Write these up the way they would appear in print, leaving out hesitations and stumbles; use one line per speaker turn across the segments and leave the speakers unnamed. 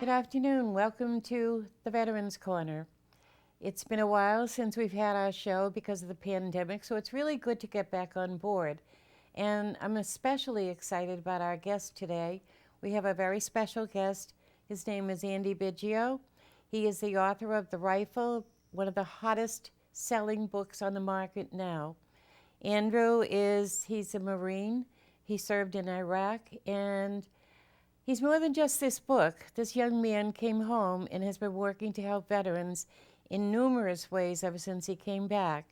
Good afternoon. Welcome to the Veterans Corner. It's been a while since we've had our show because of the pandemic, so it's really good to get back on board. And I'm especially excited about our guest today. We have a very special guest. His name is Andy Biggio. He is the author of The Rifle, one of the hottest selling books on the market now. He's a Marine. He served in Iraq, and he's more than just this book. This young man came home and has been working to help veterans in numerous ways ever since he came back.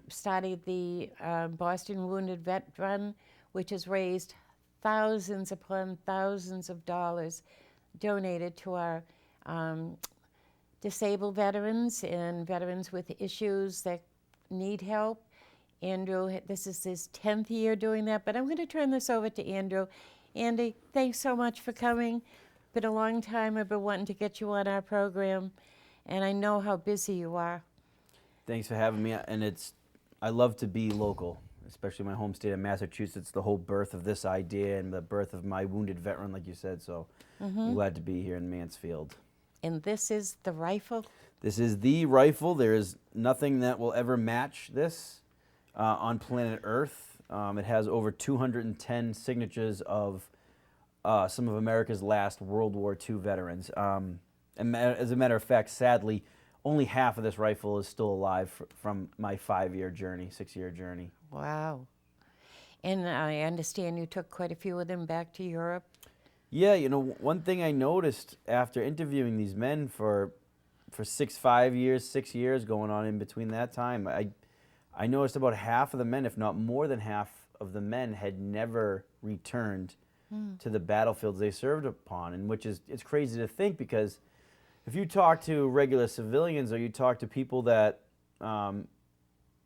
Started the Boston Wounded Vet Run, which has raised thousands upon thousands of dollars donated to our disabled veterans and veterans with issues that need help. Andrew, this is his 10th year doing that, but I'm going to turn this over to Andrew. Andy, thanks so much for coming. Been a long time. I've been wanting to get you on our program, and I know how busy you are.
Thanks for having me, and I love to be local, especially my home state of Massachusetts, the whole birth of this idea and the birth of my wounded veteran, like you said, so I'm glad to be here in Mansfield.
And this is The Rifle?
This is The Rifle. There is nothing that will ever match this on planet Earth. It has over 210 signatures of some of America's last World War II veterans. And as a matter of fact, sadly, only half of this rifle is still alive from my 6-year journey.
Wow. And I understand you took quite a few of them back to Europe.
Yeah, one thing I noticed after interviewing these men for 6 years going on in between that time, I noticed about half of the men, if not more than half of the men, had never returned to the battlefields they served upon, and it's crazy to think, because if you talk to regular civilians or you talk to people that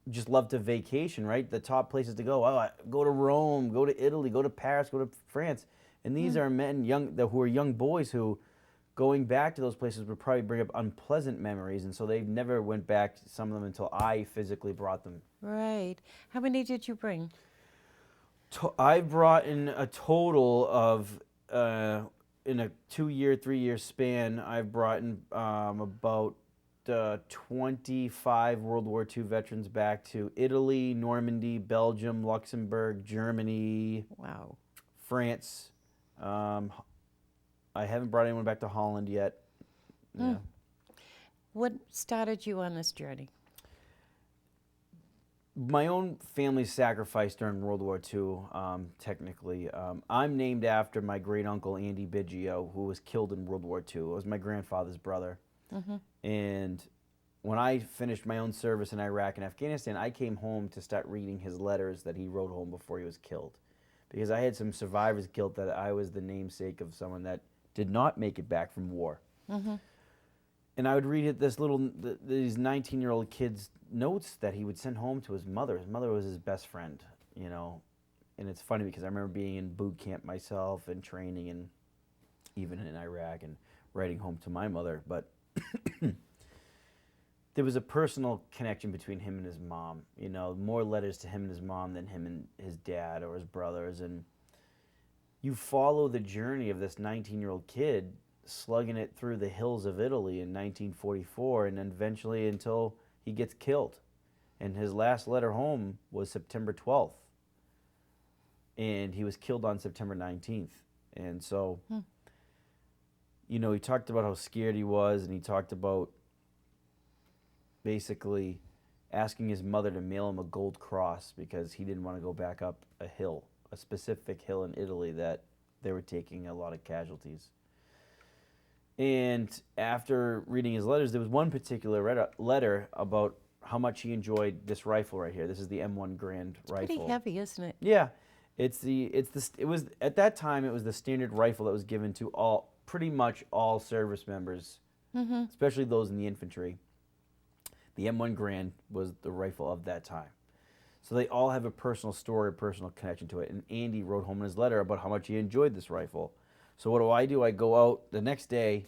just love to vacation, right? The top places to go, go to Rome, go to Italy, go to Paris, go to France, and these are men who are young boys who, going back to those places would probably bring up unpleasant memories, and so they never went back, some of them, until I physically brought them.
Right. How many did you bring?
I brought in a total of, in a 2-year, 3-year span, I've brought in about 25 World War II veterans back to Italy, Normandy, Belgium, Luxembourg, Germany,
Wow.
France. I haven't brought anyone back to Holland yet. Yeah.
What started you on this journey?
My own family sacrifice during World War II, technically. I'm named after my great uncle, Andy Biggio, who was killed in World War II. It was my grandfather's brother. And when I finished my own service in Iraq and Afghanistan, I came home to start reading his letters that he wrote home before he was killed. Because I had some survivor's guilt that I was the namesake of someone that did not make it back from war. And I would read these 19-year-old kids' notes that he would send home to his mother. His mother was his best friend, And it's funny because I remember being in boot camp myself and training, and even in Iraq, and writing home to my mother. But there was a personal connection between him and his mom. More letters to him and his mom than him and his dad or his brothers. And you follow the journey of this 19-year-old kid slugging it through the hills of Italy in 1944, and then eventually until he gets killed. And his last letter home was September 12th. And he was killed on September 19th. And so, he talked about how scared he was, and he talked about basically asking his mother to mail him a gold cross because he didn't want to go back up a hill, a specific hill in Italy that they were taking a lot of casualties. And after reading his letters, there was one particular letter about how much he enjoyed this rifle right here. This is the M1 Grand rifle.
Pretty heavy, isn't it?
Yeah, it was at that time it was the standard rifle that was given to pretty much all service members, especially those in the infantry. The M1 Grand was the rifle of that time. So they all have a personal story, a personal connection to it. And Andy wrote home in his letter about how much he enjoyed this rifle. So what do? I go out the next day.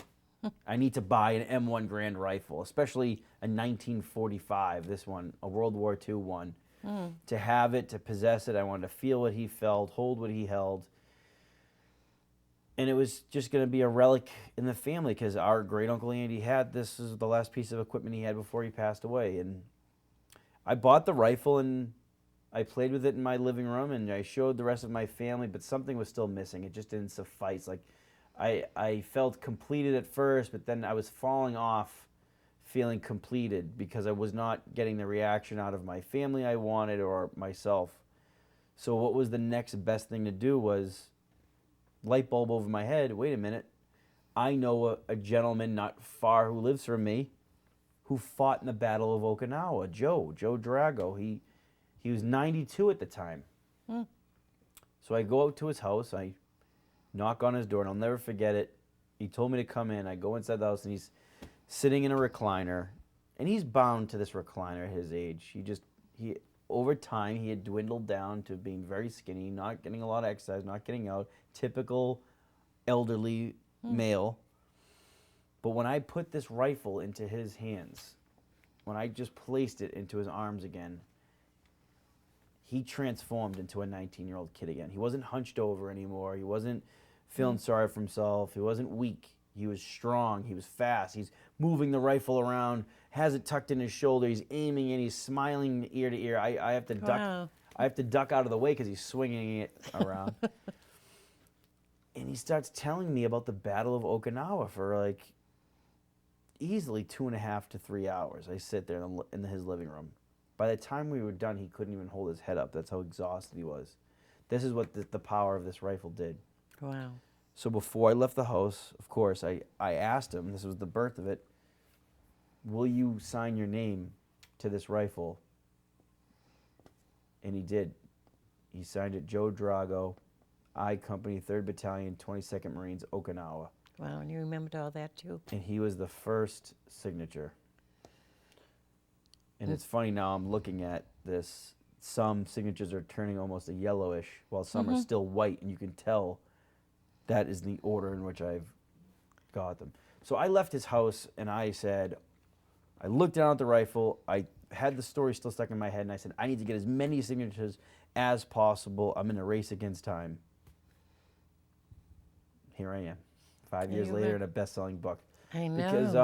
I need to buy an M1 Grand rifle, especially a 1945, this one, a World War II one. To have it, to possess it. I wanted to feel what he felt, hold what he held. and it was just going to be a relic in the family because our great uncle Andy had this is the last piece of equipment he had before he passed away. And I bought the rifle and I played with it in my living room and I showed the rest of my family, but something was still missing. It just didn't suffice. Like I felt completed at first, but then I was falling off feeling completed because I was not getting the reaction out of my family I wanted or myself. So what was the next best thing to do was light bulb over my head. Wait a minute. I know a gentleman not far who lives from me who fought in the Battle of Okinawa, Joe Drago. He was 92 at the time.
Hmm.
So I go out to his house. I knock on his door, and I'll never forget it. He told me to come in. I go inside the house, and he's sitting in a recliner, and he's bound to this recliner at his age. He over time he had dwindled down to being very skinny, not getting a lot of exercise, not getting out, typical elderly male. But when I put this rifle into his hands, when I just placed it into his arms again, he transformed into a 19-year-old kid again. He wasn't hunched over anymore. He wasn't feeling sorry for himself. He wasn't weak. He was strong. He was fast. He's moving the rifle around, has it tucked in his shoulder. He's aiming and he's smiling ear to ear. I have to duck.
Wow.
I have to duck out of the way because he's swinging it around. And he starts telling me about the Battle of Okinawa for like easily 2.5 to 3 hours. I sit there in his living room. By the time we were done, he couldn't even hold his head up. That's how exhausted he was. This is what the power of this rifle did.
Wow.
So before I left the house, of course, I asked him, this was the birth of it, will you sign your name to this rifle? And he did. He signed it, Joe Drago, I Company, 3rd Battalion, 22nd Marines, Okinawa.
Wow, and you remembered all that too.
And he was the first signature. And it's funny now I'm looking at this. Some signatures are turning almost a yellowish, while some are still white, and you can tell that is the order in which I've got them. So I left his house, and I said, I looked down at the rifle. I had the story still stuck in my head, and I said, I need to get as many signatures as possible. I'm in a race against time. Here I am, 5 years later, in a best-selling book.
I know.
Because,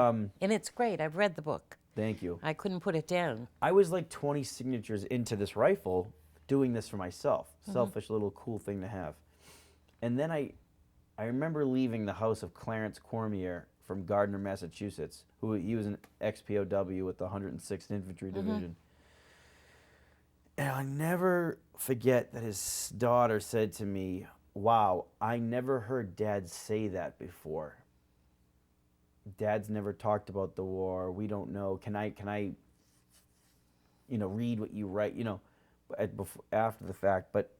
and it's great. I've read the book.
thank you.
I couldn't put it down.
I was like 20 signatures into this rifle doing this for myself. Selfish little cool thing to have. And then I remember leaving the house of Clarence Cormier from Gardner, Massachusetts, he was an ex-POW with the 106th Infantry Division. And I never forget that his daughter said to me, wow, I never heard Dad say that before. Dad's never talked about the war. We don't know. Can I read what you write, after the fact. But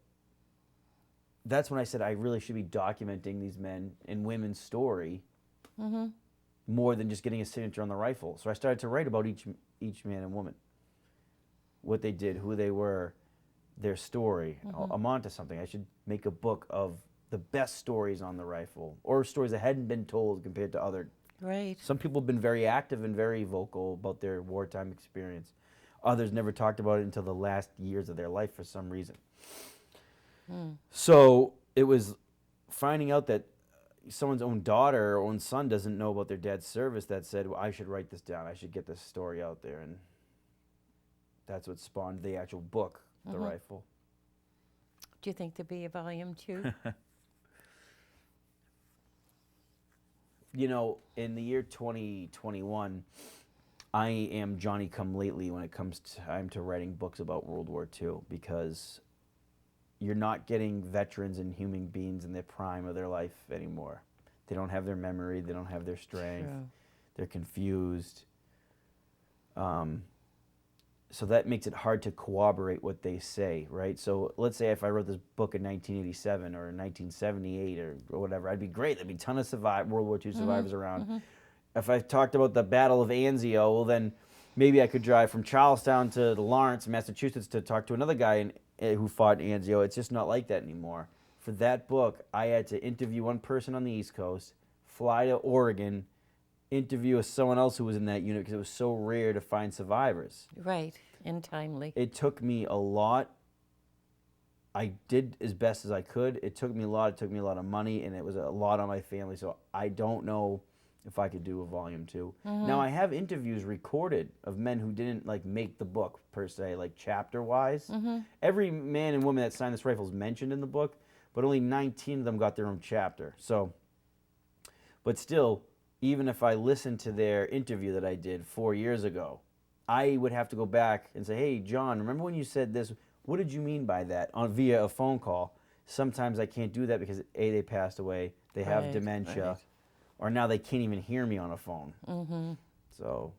that's when I said I really should be documenting these men and women's story more than just getting a signature on the rifle. So I started to write about each man and woman, what they did, who they were, their story. I'm onto something. I should make a book of the best stories on the rifle, or stories that hadn't been told compared to other.
Right.
Some people have been very active and very vocal about their wartime experience. Others never talked about it until the last years of their life for some reason. So it was finding out that someone's own daughter or own son doesn't know about their dad's service that said, well, I should write this down. I should get this story out there. And that's what spawned the actual book, The Rifle.
Do you think there'll be a volume 2?
In the year 2021, I am Johnny come lately when it comes time to writing books about World War II, because you're not getting veterans and human beings in the prime of their life anymore. They don't have their memory. They don't have their strength.
True.
They're confused. So that makes it hard to corroborate what they say, right? So let's say if I wrote this book in 1987 or 1978 or whatever, I'd be great. There'd be a ton of World War II survivors around. If I talked about the Battle of Anzio, well, then maybe I could drive from Charlestown to Lawrence, Massachusetts, to talk to another guy who fought in Anzio. It's just not like that anymore. For that book, I had to interview one person on the East Coast, fly to Oregon, interview someone else who was in that unit because it was so rare to find survivors.
Right, and timely.
It took me a lot I did as best as I could. It took me a lot. It took me a lot of money, and it was a lot on my family. So I don't know if I could do a volume 2. Now I have interviews recorded of men who didn't like make the book per se, like chapter wise. Every man and woman that signed this rifle is mentioned in the book, but only 19 of them got their own chapter. So, but still, even if I listened to their interview that I did 4 years ago, I would have to go back and say, "Hey, John, remember when you said this? What did you mean by that?" On via a phone call. Sometimes I can't do that because A, they passed away, they have
Right,
dementia,
right.
or now they can't even hear me on a phone. So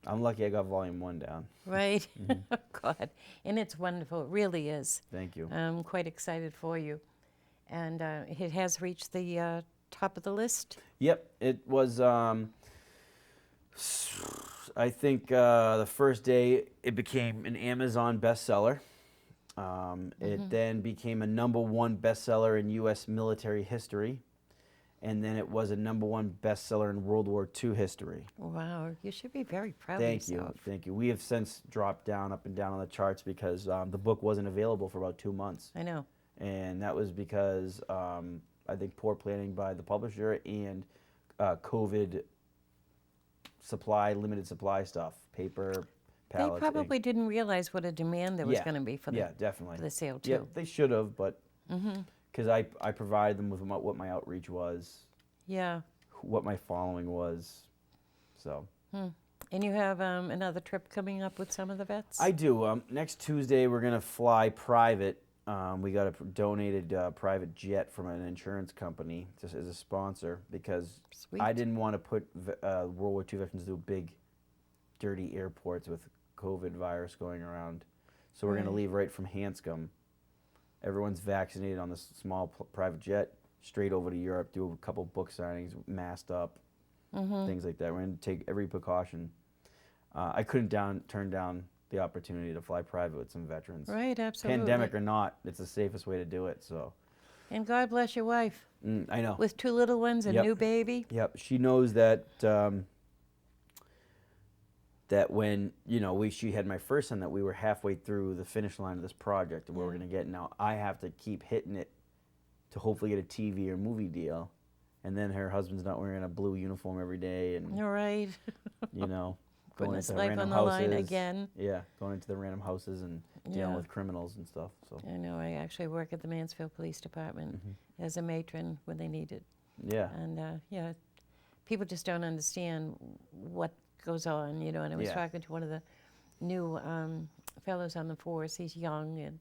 I'm lucky I got volume 1 down.
Right. Oh, God. And it's wonderful. It really is.
Thank you.
I'm quite excited for you. And it has reached the top of the list.
Yep, it was. I think the first day it became an Amazon bestseller. It then became a #1 bestseller in U.S. military history, and then it was a #1 bestseller in World War II history.
Wow. You should be very proud of
Thank you,
yourself.
thank you. We have since dropped down, up and down on the charts because the book wasn't available for about 2 months,
I know.
and that was because I think poor planning by the publisher and COVID limited supply stuff, paper,
They
pallets.
probably didn't realize what a demand there was
Yeah.
going to be for
Yeah, definitely.
the sale,
Yeah,
too.
they should have, but because I provided them with what my outreach was,
Yeah.
what my following was, so.
And you have another trip coming up with some of the vets?
I do. Next Tuesday, we're going to fly private. We got a donated private jet from an insurance company just as a sponsor because
Sweet.
I didn't want to put World War II veterans through big, dirty airports with COVID virus going around. So we're going to
Right.
leave right from Hanscom. Everyone's vaccinated on this small private jet, straight over to Europe, do a couple book signings, masked up, things like that. We're going to take every precaution. I couldn't turn down the opportunity to fly private with some veterans.
Right, absolutely.
Pandemic or not, it's the safest way to do it. So,
And God bless your wife
I know.
with 2 little ones, a
Yep.
new baby.
Yep, she knows that that when she had my first son, that we were halfway through the finish line of this project and where we're
Yeah.
going to get. Now I have to keep hitting it to hopefully get a TV or movie deal, and then her husband's not wearing a blue uniform every day, and
All right. Putting
going
his
into
life
random
on the line
houses.
again.
Yeah, going into the random houses and dealing
Yeah.
with criminals and stuff. So
I know. I actually work at the Mansfield Police Department as a matron when they need it.
yeah,
And yeah, people just don't understand what goes on, And I was
Yeah.
talking to one of the new fellows on the force. He's young, and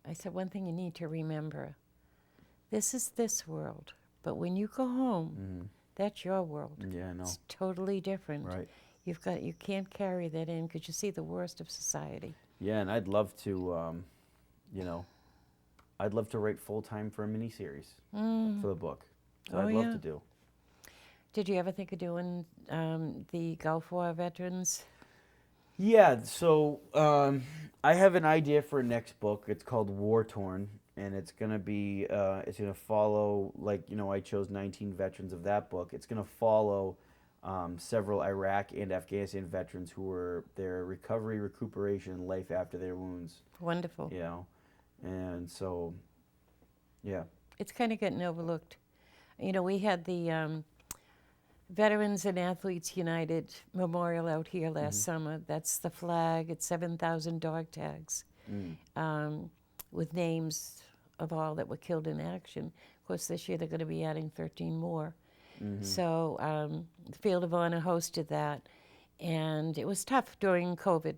I said, one thing you need to remember: this is this world, but when you go home, that's your world.
yeah, I know.
It's totally different.
Right.
You can't carry that in because you see the worst of society.
Yeah, and I'd love to, I'd love to write full time for a miniseries for the book. So
Oh,
I'd love
yeah.
to do.
Did you ever think of doing the Gulf War veterans?
Yeah, so I have an idea for a next book. It's called War Torn, and it's gonna be it's gonna follow I chose 19 veterans of that book. It's gonna follow several Iraq and Afghanistan veterans who were their recovery, recuperation, life after their wounds.
Wonderful.
And so, yeah.
It's kind of getting overlooked. We had the Veterans and Athletes United Memorial out here last summer. That's the flag. It's 7,000 dog tags with names of all that were killed in action. Of course, this year they're going to be adding 13 more. So the Field of Honor hosted that, and it was tough during COVID.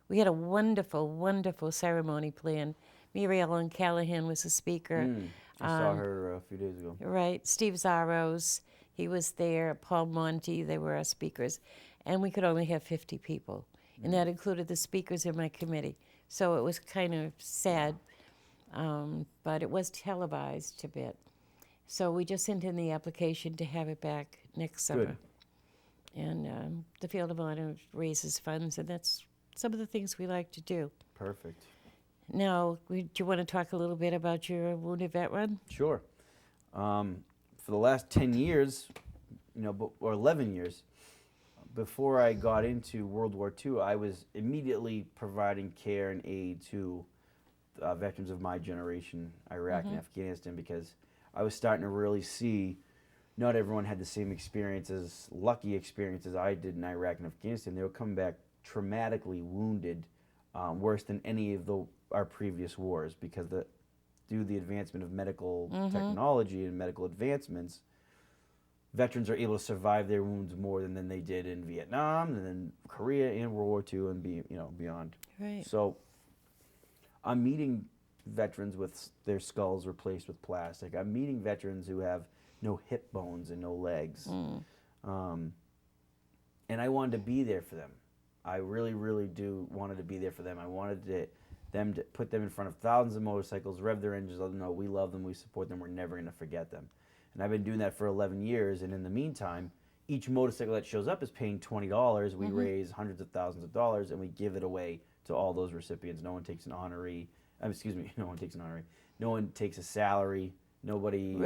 We had a wonderful, wonderful ceremony planned. Mary Ellen Callahan was the speaker.
I saw her a few days ago.
Right, Steve Zaros, he was there, Paul Monti, they were our speakers. And we could only have 50 people. And that included the speakers in my committee. So it was kind of sad, but it was televised a bit. So we just sent in the application to have it back next summer.
Good.
And the Field of Honor raises funds, and that's some of the things we like to do.
Perfect.
Now, do you want to talk a little bit about your wounded vet run?
Sure. For the last 10 years, or 11 years, before I got into World War II, I was immediately providing care and aid to veterans of my generation, Iraq and Afghanistan, because I was starting to really see not everyone had the same experiences, lucky experiences I did in Iraq and Afghanistan. They were coming back traumatically wounded, worse than any of our previous wars, because due to the advancement of medical technology and medical advancements, veterans are able to survive their wounds more than they did in Vietnam and then Korea and World War II and beyond.
Right.
So I'm meeting veterans with their skulls replaced with plastic. I'm meeting veterans who have no hip bones and no legs. And I wanted to be there for them. I really, really wanted to be there for them. I wanted them to put them in front of thousands of motorcycles, rev their engines, let them know we love them, we support them, we're never going to forget them. And I've been doing that for 11 years, and in the meantime, each motorcycle that shows up is paying $20. We raise hundreds of thousands of dollars, and we give it away to all those recipients. No one takes an honoree. No one takes an honoree. No one takes a salary. Nobody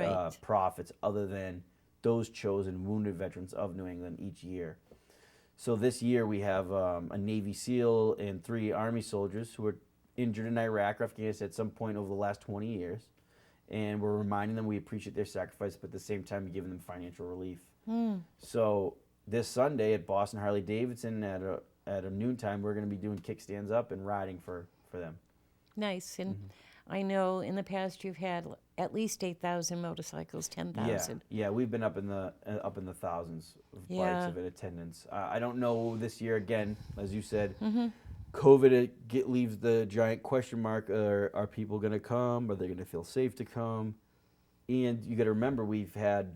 profits other than those chosen wounded veterans of New England each year. So this year we have a Navy SEAL and 3 Army soldiers who were injured in Iraq or Afghanistan at some point over the last 20 years. And we're reminding them we appreciate their sacrifice, but at the same time giving them financial relief. So this Sunday at Boston Harley Davidson at a noontime, we're going to be doing kickstands up and riding for them.
Nice. And I know in the past you've had at least 8,000 motorcycles, 10,000.
Yeah, we've been up in the thousands of bikes of attendance. I don't know this year again, as you said. COVID leaves the giant question mark. Are people going to come? Are they going to feel safe to come? And you got to remember, we've had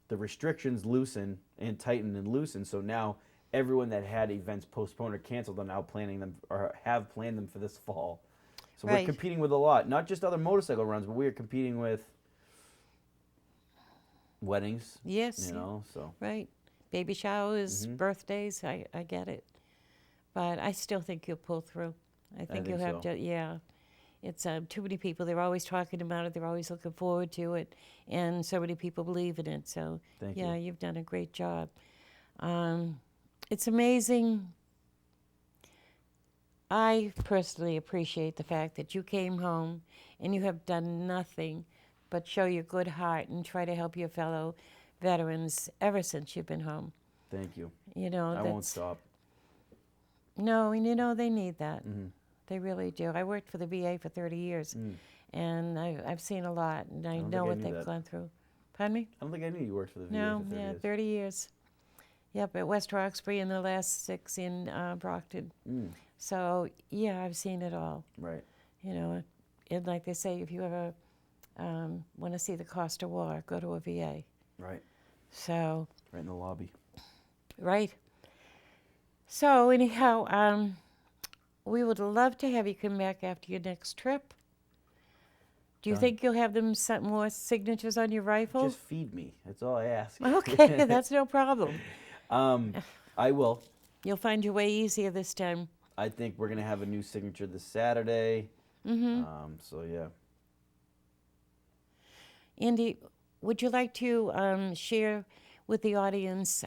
the restrictions loosen and tighten and loosen. So now everyone that had events postponed or canceled are now planning them or have planned them for this fall. So we're competing with a lot, not just other motorcycle runs, but we are competing with weddings.
Yes.
So.
Right. Baby showers, birthdays, I get it. But I still think you'll pull through. I think you'll have to, It's too many people. They're always talking about it. They're always looking forward to it. And so many people believe in it. So,
Thank you.
You've done a great job. It's amazing. I personally appreciate the fact that you came home and you have done nothing but show your good heart and try to help your fellow veterans ever since you've been home.
Thank you.
I
won't stop.
No, and they need that. They really do. I worked for the VA for 30 years, and I've seen a lot, and I know what they've gone through. Pardon me?
I don't think I knew you worked for the VA
No,
for 30 years.
30 years. Yep, at West Roxbury and the last 6 in Brockton. So, I've seen it all.
Right.
And like they say, if you ever want to see the cost of war, go to a VA.
Right.
So.
Right in the lobby.
Right. So anyhow, we would love to have you come back after your next trip. Do you think you'll have them set more signatures on your rifle?
Just feed me. That's all I ask.
Okay, that's no problem.
I will.
You'll find your way easier this time.
I think we're going to have a new signature this Saturday. So, yeah.
Andy, would you like to share with the audience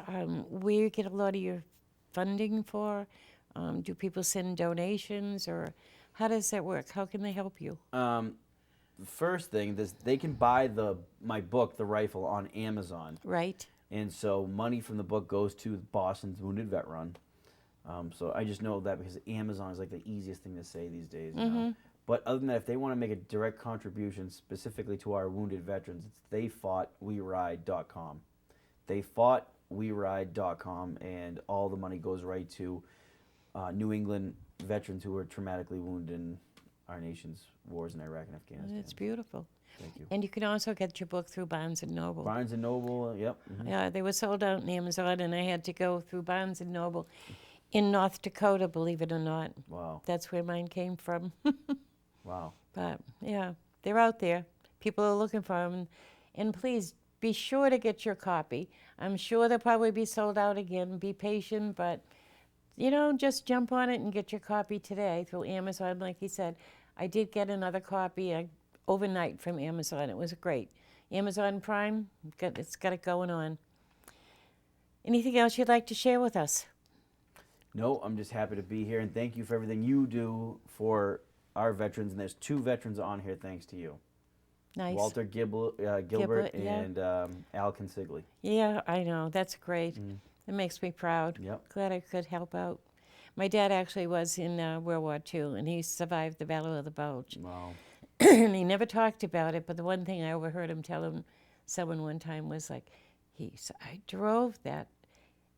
where you get a lot of your funding for? Do people send donations, or how does that work? How can they help you?
The first thing is they can buy my book, The Rifle, on Amazon.
Right.
And so money from the book goes to Boston's Wounded Vet Run. So I just know that because Amazon is like the easiest thing to say these days. But other than that, if they want to make a direct contribution specifically to our wounded veterans, it's theyfoughtweride.com. Theyfoughtweride.com, and all the money goes right to New England veterans who were traumatically wounded in our nation's wars in Iraq and Afghanistan.
It's beautiful.
Thank you.
And you can also get your book through Barnes & Noble.
Barnes & Noble, yep.
Yeah, they were sold out on Amazon, and I had to go through Barnes & Noble in North Dakota, believe it or not.
Wow.
That's where mine came from.
Wow.
But, they're out there. People are looking for them. And please, be sure to get your copy. I'm sure they'll probably be sold out again. Be patient, but, just jump on it and get your copy today through Amazon. Like he said, I did get another copy overnight from Amazon. It was great. Amazon Prime, it's got it going on. Anything else you'd like to share with us?
No, I'm just happy to be here, and thank you for everything you do for our veterans, and there's 2 veterans on here thanks to you.
Nice.
Walter Gilbert
Gilbert, yeah.
and Al Consigli.
Yeah, I know. That's great.
Mm.
It makes me proud.
Yep.
Glad I could help out. My dad actually was in World War II, and he survived the Battle of the Bulge.
Wow.
And he never talked about it, but the one thing I overheard him tell someone one time was like, I drove that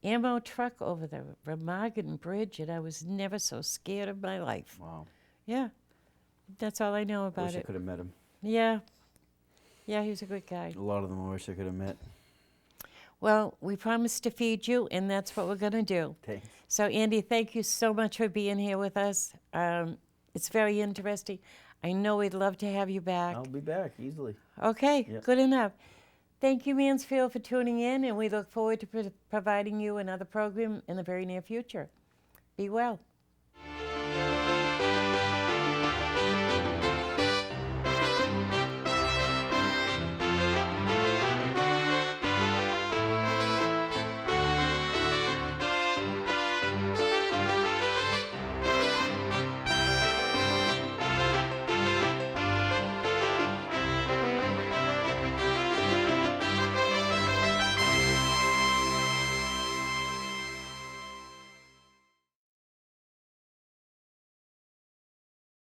ammo truck over the Remagen Bridge, and I was never so scared of my life.
Wow.
Yeah, that's all I know about
Wish I
it.
could have met him.
Yeah, yeah, he was a good guy.
A lot of them I wish I could have met.
Well, we promised to feed you, and that's what we're going to do.
Thanks.
So, Andy, thank you so much for being here with us. It's very interesting. I know we'd love to have you back.
I'll be back easily.
Okay,
Yep.
good enough. Thank you, Mansfield, for tuning in, and we look forward to providing you another program in the very near future. Be well.